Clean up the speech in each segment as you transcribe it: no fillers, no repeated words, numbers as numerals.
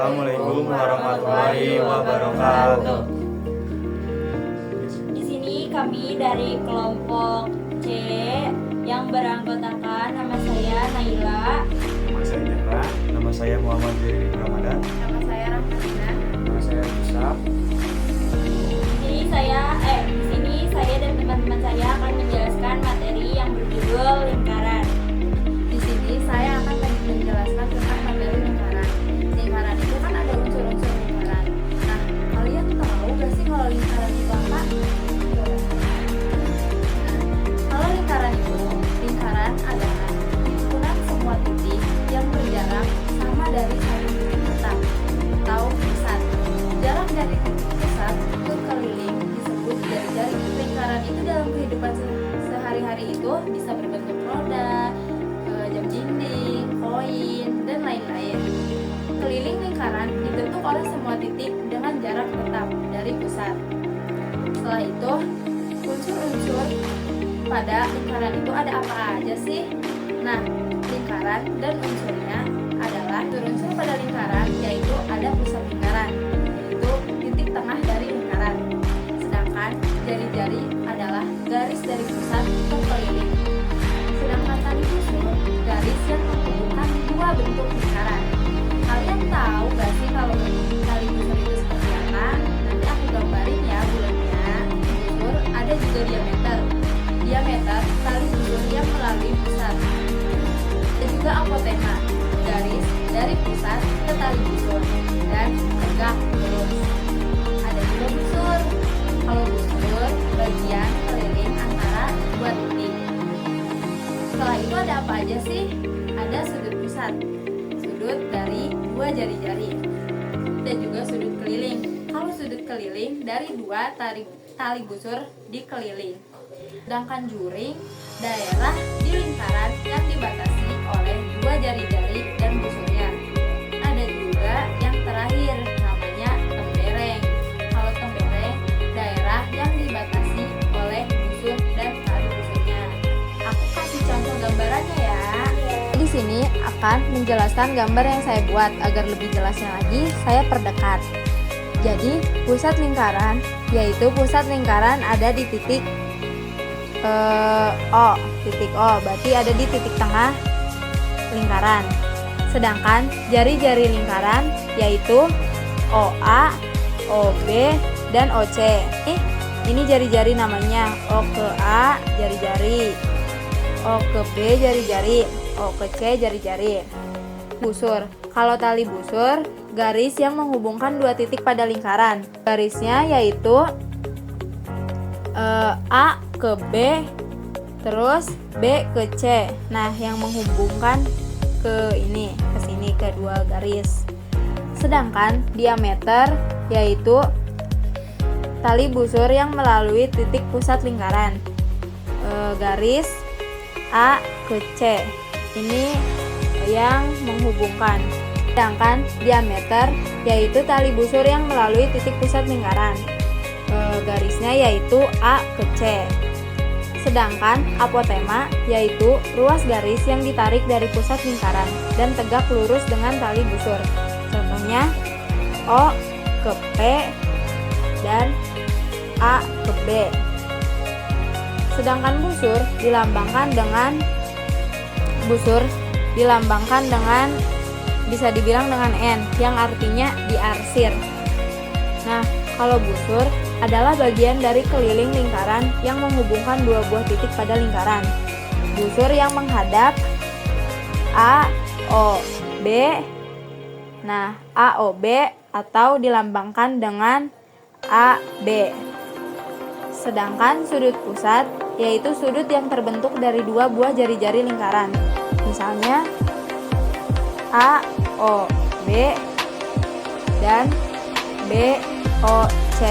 Assalamualaikum warahmatullahi wabarakatuh. Di sini kami dari kelompok C yang beranggotakan nama saya Naila, Nama saya Jendra. Nama saya Muhammad Jiri Ramadan. nama saya Rahmana. Nama saya Yusuf. Di sini saya dan teman-teman saya akan menjelaskan materi yang berjudul lingkaran. Di sini saya akan menjelaskan tentang materi lingkaran. Lingkaran itu kan ada unsur-unsur lingkaran. Nah, kalian tahu gak sih kalau lingkaran itu apa? Kalau lingkaran adalah himpunan semua titik yang berjarak sama dari satu titik tetap atau pusat. Jarak dari titik pusat ke keliling disebut jari-jari. Lingkaran itu dalam kehidupan sehari-hari itu bisa berbentuk roda, jam dinding, koin, dan lain-lain. Keliling lingkaran dibentuk oleh semua titik dengan jarak tetap dari pusat. Setelah itu, unsur-unsur pada lingkaran itu ada apa aja sih? Nah, lingkaran dan unsurnya adalah unsur pada lingkaran, yaitu ada pusat lingkaran, yaitu titik tengah dari lingkaran. Sedangkan jari-jari adalah garis dari pusat ke keliling. Sedangkan tali busur, garis yang menghubungkan dua bentuk lingkaran. Kalian tahu gak sih kalau tali busur itu seperti apa? Nanti aku gambarin ya bulatnya. Busur ada juga diameter. Diameter tali busur yang melalui pusat. Ada juga apotema, garis dari pusat ke tali busur dan tegak lurus. Ada juga busur. Kalau busur, bagian keliling antara dua titik. Setelah itu ada apa aja sih? Ada sudut pusat, sudut dari dua jari-jari, dan juga sudut keliling. Kalau sudut keliling dari dua tali busur dikeliling. Sedangkan juring, daerah di lingkaran yang dibatasi oleh dua jari-jari dan busurnya. Ada juga yang terakhir, namanya tembereng. Kalau tembereng, daerah yang dibatasi oleh busur dan tali busurnya. Aku kasih contoh gambarannya ya. Di sini akan menjelaskan gambar yang saya buat. Agar lebih jelasnya lagi, saya perdekat. Jadi, pusat lingkaran, yaitu pusat lingkaran ada di titik O, berarti ada di titik tengah lingkaran. Sedangkan jari-jari lingkaran yaitu OA, OB, dan OC. Ini jari-jari namanya. O ke A jari-jari, O ke B jari-jari, O ke C jari-jari. Busur. Kalau tali busur, garis yang menghubungkan dua titik pada lingkaran. Garisnya yaitu A ke B, terus B ke C. Nah, yang menghubungkan ke sini kedua garis. Sedangkan diameter yaitu tali busur yang melalui titik pusat lingkaran. Garis A ke C. Ini yang menghubungkan. Sedangkan diameter yaitu tali busur yang melalui titik pusat lingkaran. Garisnya yaitu A ke C. Sedangkan apotema yaitu ruas garis yang ditarik dari pusat lingkaran dan tegak lurus dengan tali busur. Contohnya O ke P dan A ke B. Sedangkan busur dilambangkan dengan bisa dibilang dengan N yang artinya diarsir. Nah, kalau busur adalah bagian dari keliling lingkaran yang menghubungkan dua buah titik pada lingkaran. Busur yang menghadap A, O, B. Nah, A, O, B atau dilambangkan dengan A, B. Sedangkan sudut pusat yaitu sudut yang terbentuk dari dua buah jari-jari lingkaran. Misalnya A, O, B dan B, O, C.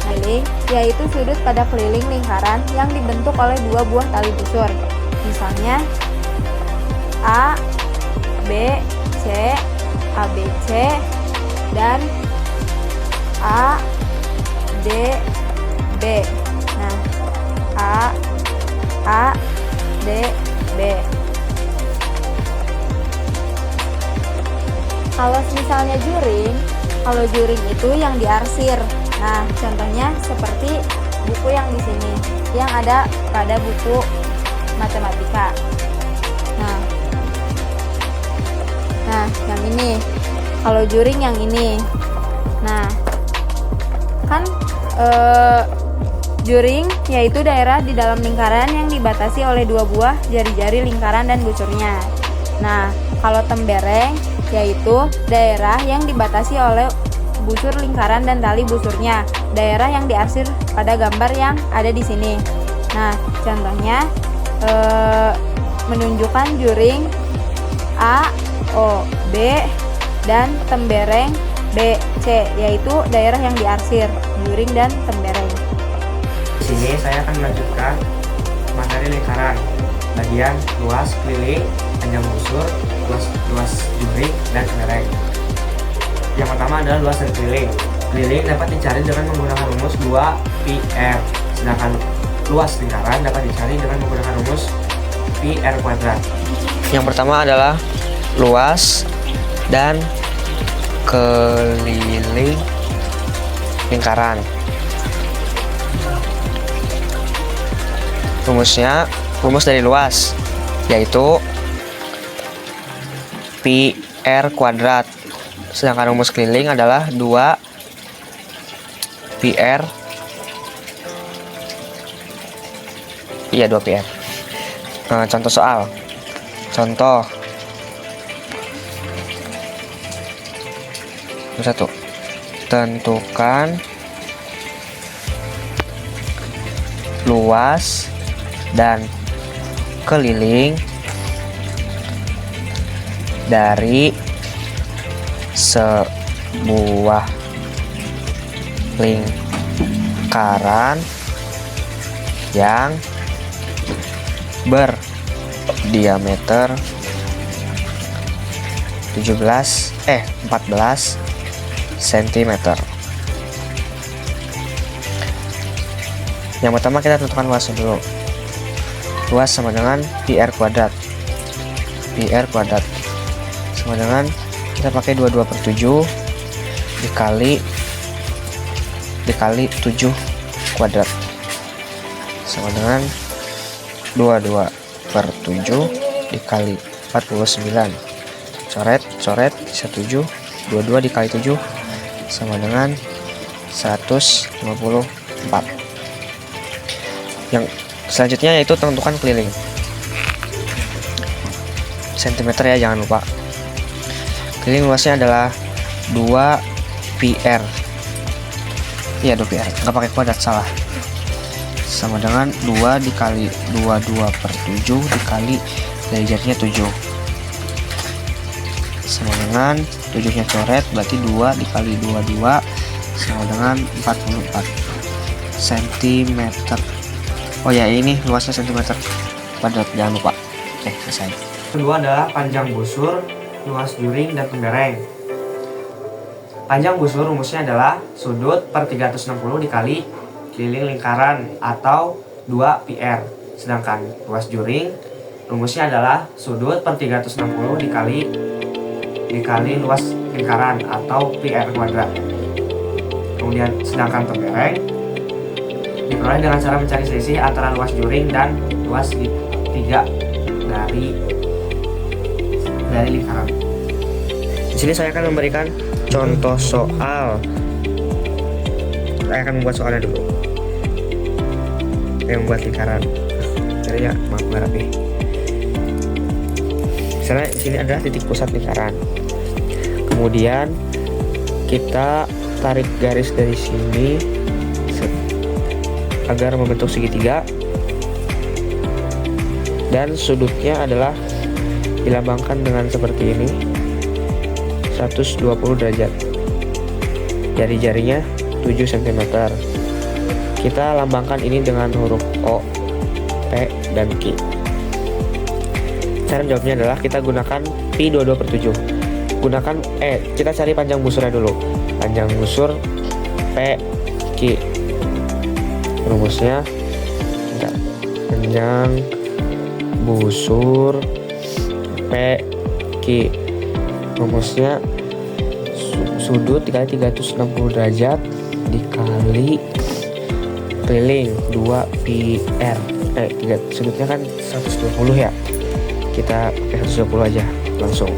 Keliling yaitu sudut pada keliling lingkaran yang dibentuk oleh dua buah tali busur. Misalnya A, B, C, ABC dan A, D, B. Nah, A, D, B. Kalau misalnya juring, kalau juring itu yang diarsir. Nah, contohnya seperti buku yang di sini, yang ada pada buku matematika. Nah, yang ini. Kalau juring yang ini. Nah, kan juring yaitu daerah di dalam lingkaran yang dibatasi oleh dua buah jari-jari lingkaran dan busurnya. Nah, kalau tembereng yaitu daerah yang dibatasi oleh busur lingkaran dan tali busurnya, daerah yang diarsir pada gambar yang ada di sini. Nah, contohnya menunjukkan juring A, O, B dan tembereng B, C, yaitu daerah yang diarsir, juring dan tembereng. Di sini saya akan melanjutkan materi lingkaran, bagian luas, keliling, panjang busur, luas juring, dan tembereng. Yang pertama adalah luas dan keliling. Keliling dapat dicari dengan menggunakan rumus 2πr, sedangkan luas lingkaran dapat dicari dengan menggunakan rumus πr². Yang pertama adalah luas dan keliling lingkaran. Rumus dari luas yaitu πr², sedangkan rumus keliling adalah 2πr. Iya, 2πr. Contoh soal. Contoh 1. Tentukan luas dan keliling dari sebuah lingkaran yang berdiameter 14 cm. Yang pertama kita tentukan luasnya dulu. Luas sama dengan πr². πr² sama dengan, kita pakai 22/7 dikali 7 kuadrat sama dengan 22/7 dikali 49. Coret bisa 7. 22 dikali 7 sama dengan 154. Yang selanjutnya yaitu tentukan keliling. Sentimeter ya, jangan lupa. Keliling luasnya adalah 2πr. Iya, 2πr. Nggak pakai kuadrat, salah. Sama dengan 2 dikali 22/7 dikali dari jarinya 7. Sama dengan 7-nya coret, berarti 2 dikali 22 sama dengan 44 cm. Oh ya, ini luasnya cm², jangan lupa. Oke, selesai. Kedua adalah panjang busur, luas juring, dan tembereng. Panjang busur rumusnya adalah sudut per 360 dikali keliling lingkaran atau 2πr. Sedangkan luas juring rumusnya adalah sudut per 360 dikali luas lingkaran atau πr². Kemudian sedangkan tembereng diperoleh dengan cara mencari selisih antara luas juring dan luas segitiga dari lingkaran. Di sini saya akan memberikan contoh soal. Saya akan membuat soalnya dulu. Saya membuat lingkaran. Caranya maaf rapi. Misalnya di sini adalah titik pusat lingkaran. Kemudian kita tarik garis dari sini agar membentuk segitiga, dan sudutnya adalah dilambangkan dengan seperti ini, 120 derajat. Jari-jarinya 7 cm. Kita lambangkan ini dengan huruf O, P, dan Q. Cara jawabnya adalah kita gunakan pi 22/7. Kita cari panjang busurnya dulu. Panjang busur P, Q. Rumusnya panjang busur P, Q. Rumusnya sudut dikali 360 derajat dikali keliling 2 PR. Sudutnya kan 120 ya. Kita pakai 120 aja langsung.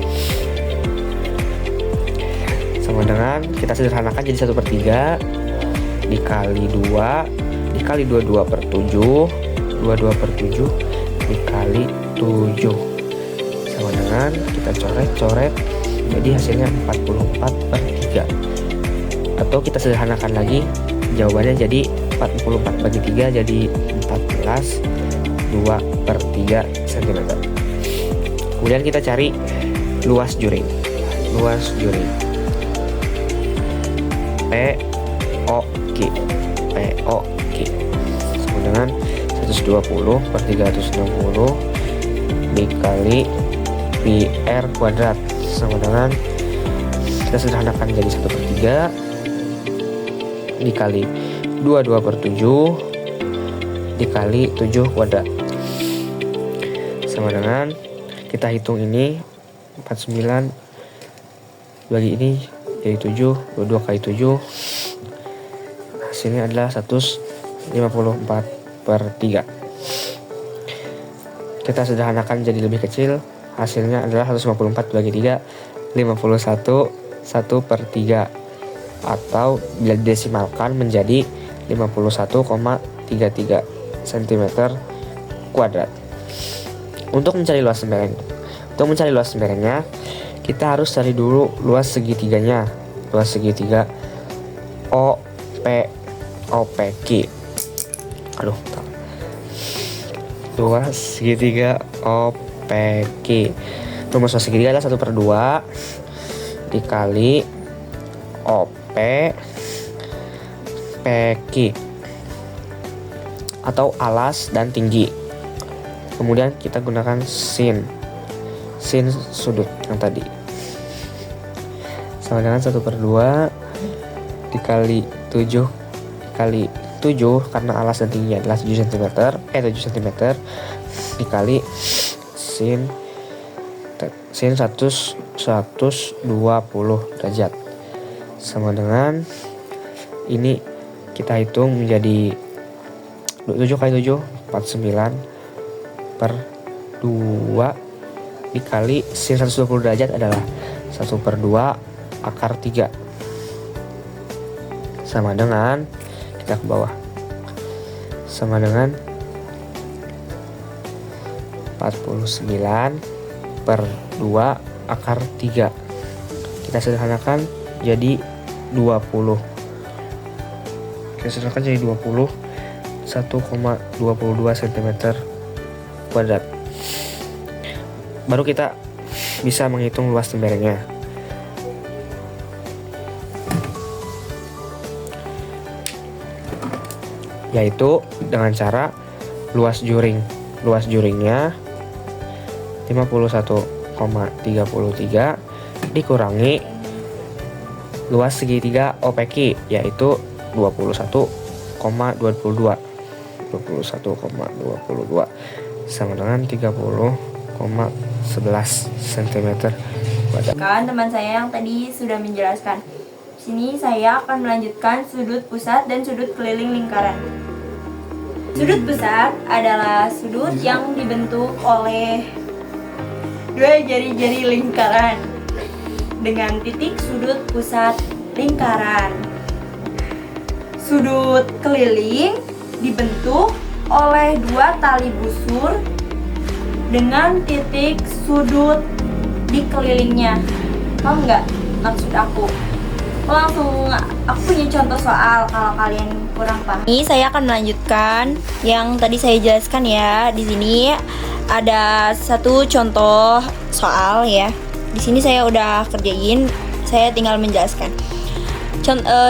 Sama dengan kita sederhanakan jadi 1/3 dikali 2 dikali 22/7 22/7 dikali 7 sama dengan kita coret jadi hasilnya 44/3, atau kita sederhanakan lagi jawabannya jadi 44/3 jadi 14 2/3 cm. Kemudian kita cari luas juring POQ sama dengan 120/360 dikali PR kuadrat sama dengan kita sederhanakan jadi 1/3 dikali 22/7 dikali 7 kuadrat sama dengan kita hitung ini 49 bagi ini jadi 7, 22 kali 7 hasilnya adalah 154/3. Kita sederhanakan jadi lebih kecil, hasilnya adalah 154 bagi 3 51 1/3, atau bila didesimalkan menjadi 51,33 cm kuadrat. Untuk mencari luas lembarannya kita harus cari dulu luas segitiganya. Luas segitiga OPQ. Luas segitiga OPQ. Rumus luas segitiga adalah 1/2 dikali PQ atau alas dan tinggi. Kemudian kita gunakan sin sudut yang tadi sama dengan 1/2 dikali 7 dikali 7 karena alas dan tingginya adalah 7 cm dikali sin 120 derajat sama dengan ini kita hitung menjadi 7 kali 7 49/2 dikali sin 120 derajat adalah 1/2 akar 3 sama dengan kita ke bawah sama dengan 49/2 akar 3. Kita sederhanakan jadi 20. Kita sederhanakan jadi 20 1,22 cm kuadrat. Baru kita bisa menghitung luas lembarannya. Yaitu dengan cara luas juringnya 51,33 dikurangi luas segitiga OPQ yaitu 21,22 sama dengan 30,11 cm kuadrat. Kan teman saya yang tadi sudah menjelaskan. Sini saya akan melanjutkan sudut pusat dan sudut keliling lingkaran. Sudut pusat adalah sudut yang dibentuk oleh dua jari-jari lingkaran dengan titik sudut pusat lingkaran. Sudut keliling dibentuk oleh dua tali busur dengan titik sudut di kelilingnya. Paham nggak maksud aku? Langsung aku punya contoh soal kalau kalian kurang paham. Ini saya akan melanjutkan yang tadi saya jelaskan ya. Di sini ada satu contoh soal ya. Di sini saya udah kerjain, saya tinggal menjelaskan.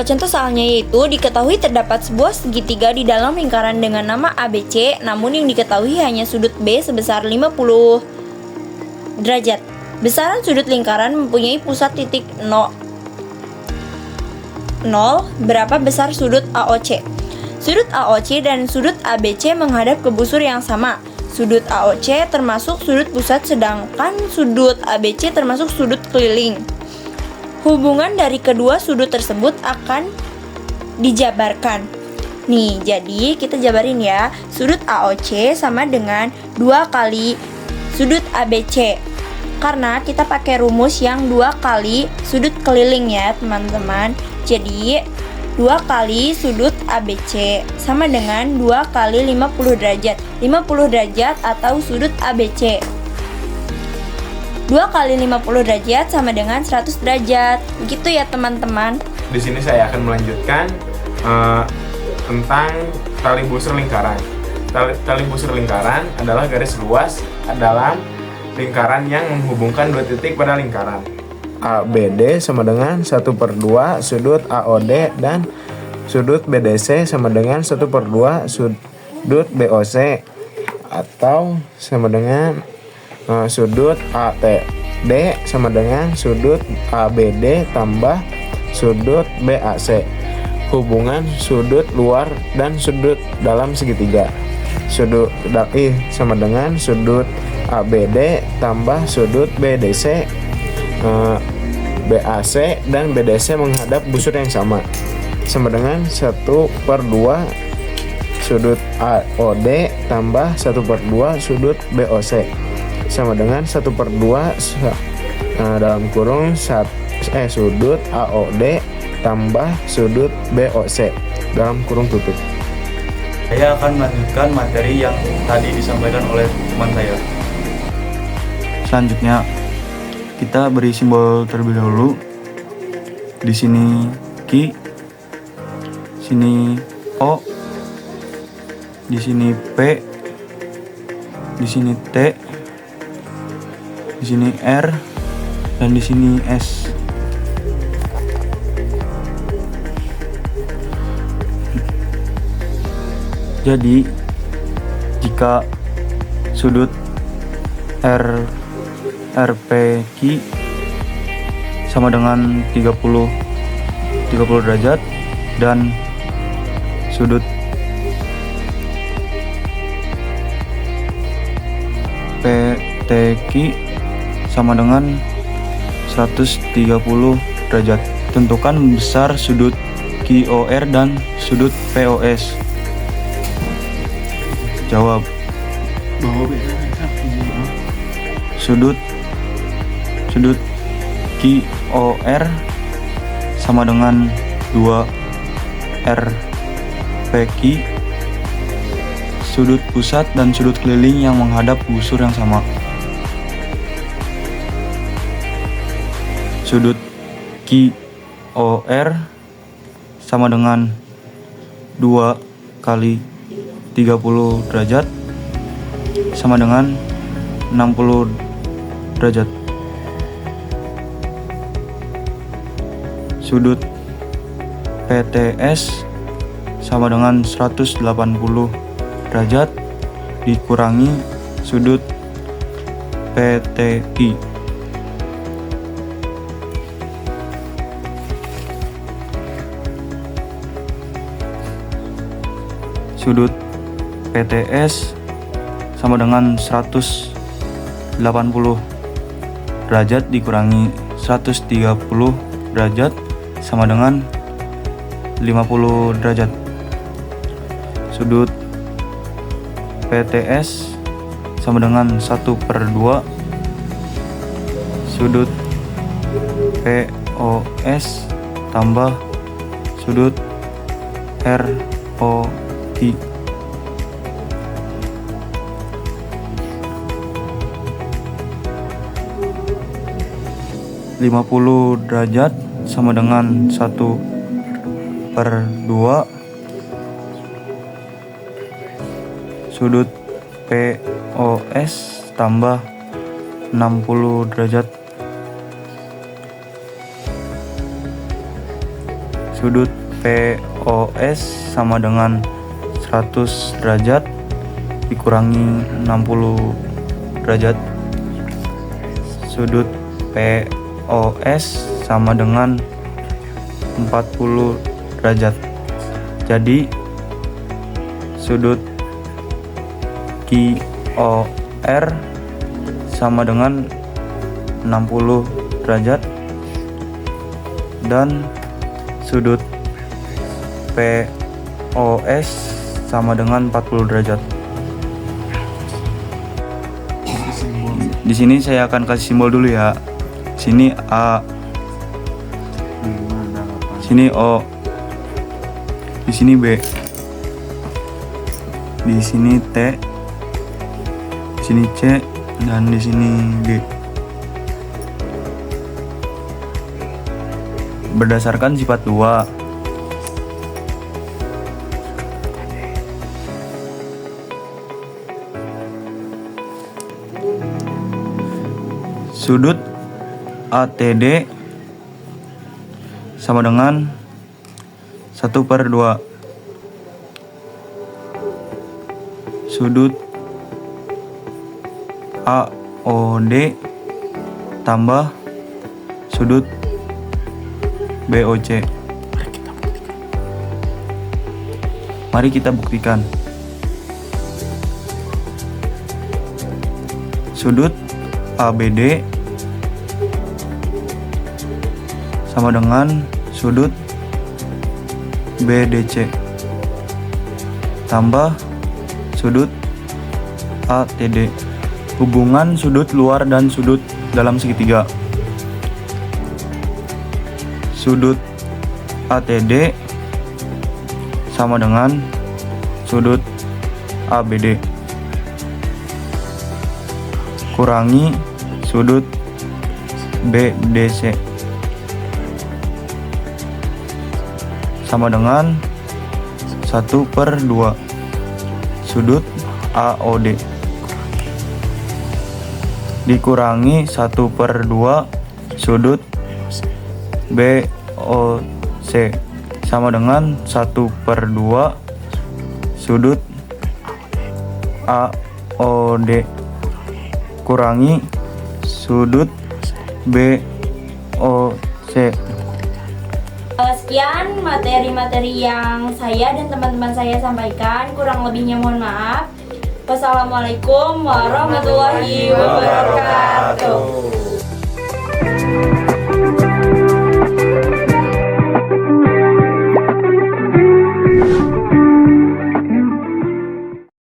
Contoh soalnya yaitu diketahui terdapat sebuah segitiga di dalam lingkaran dengan nama ABC, namun yang diketahui hanya sudut B sebesar 50 derajat. Besaran sudut lingkaran mempunyai pusat titik 0. Berapa besar sudut AOC? Sudut AOC dan sudut ABC menghadap ke busur yang sama. Sudut AOC termasuk sudut pusat sedangkan sudut ABC termasuk sudut keliling. Hubungan dari kedua sudut tersebut akan dijabarkan. Nih, jadi kita jabarin ya. Sudut AOC sama dengan 2 kali sudut ABC. Karena kita pakai rumus yang 2 kali sudut keliling ya, teman-teman. Jadi 2 kali sudut ABC sama dengan 2 kali 50 derajat. 50 derajat atau sudut ABC. 2 kali 50 derajat sama dengan 100 derajat. Begitu ya, teman-teman. Di sini saya akan melanjutkan tentang tali busur lingkaran. Tali busur lingkaran adalah garis luas dalam lingkaran yang menghubungkan 2 titik pada lingkaran. ABD sama dengan 1/2 sudut AOD dan sudut BDC sama dengan 1/2 sudut BOC, atau sama dengan sudut ATD sama dengan sudut ABD tambah sudut BAC. Hubungan sudut luar dan sudut dalam segitiga. Sudut I sama dengan sudut ABD tambah sudut BDC. BAC dan BDC menghadap busur yang sama dengan 1/2 sudut AOD tambah 1/2 sudut BOC sama dengan 1/2 dalam kurung sudut AOD tambah sudut BOC dalam kurung tutup. Saya akan melanjutkan materi yang tadi disampaikan oleh teman saya. Selanjutnya, kita beri simbol terlebih dahulu. Di sini Q, sini O, di sini P, di sini T, di sini R, dan di sini S. Jadi, jika sudut RPQ sama dengan 30 derajat dan sudut PTQ sama dengan 130 derajat. Tentukan besar sudut QOR dan sudut POS. Jawab. Sudut QOR sama dengan 2 RPQ, sudut pusat dan sudut keliling yang menghadap busur yang sama. Sudut QOR sama dengan 2 kali 30 derajat sama dengan 60 derajat. Sudut PTS sama dengan 180 derajat dikurangi sudut PTI. Sudut PTS sama dengan 180 derajat dikurangi 130 derajat sama dengan 50 derajat. Sudut PTS sama dengan 1/2 sudut POS tambah sudut ROI. (50 derajat sama dengan 1/2 sudut POS tambah 60 derajat. Sudut POS sama dengan 100 derajat dikurangi 60 derajat. Sudut POS sama dengan 40 derajat. Jadi sudut QOR sama dengan 60 derajat dan sudut POS sama dengan 40 derajat. Di sini saya akan kasih simbol dulu ya. Sini A, sini O, di sini B, di sini T, di sini C, dan di sini G. Berdasarkan sifat 2, sudut ATD sama dengan 1/2. Sudut AOD tambah sudut BOC. Mari kita buktikan. Sudut ABD sama dengan sudut BDC tambah sudut ATD. Hubungan sudut luar dan sudut dalam segitiga. Sudut ATD sama dengan sudut ABD kurangi sudut BDC sama dengan 1/2 sudut AOD dikurangi 1/2 sudut BOC sama dengan 1/2 sudut AOD kurangi sudut BOC. Sekian materi-materi yang saya dan teman-teman saya sampaikan. Kurang lebihnya mohon maaf. Wassalamualaikum warahmatullahi wabarakatuh.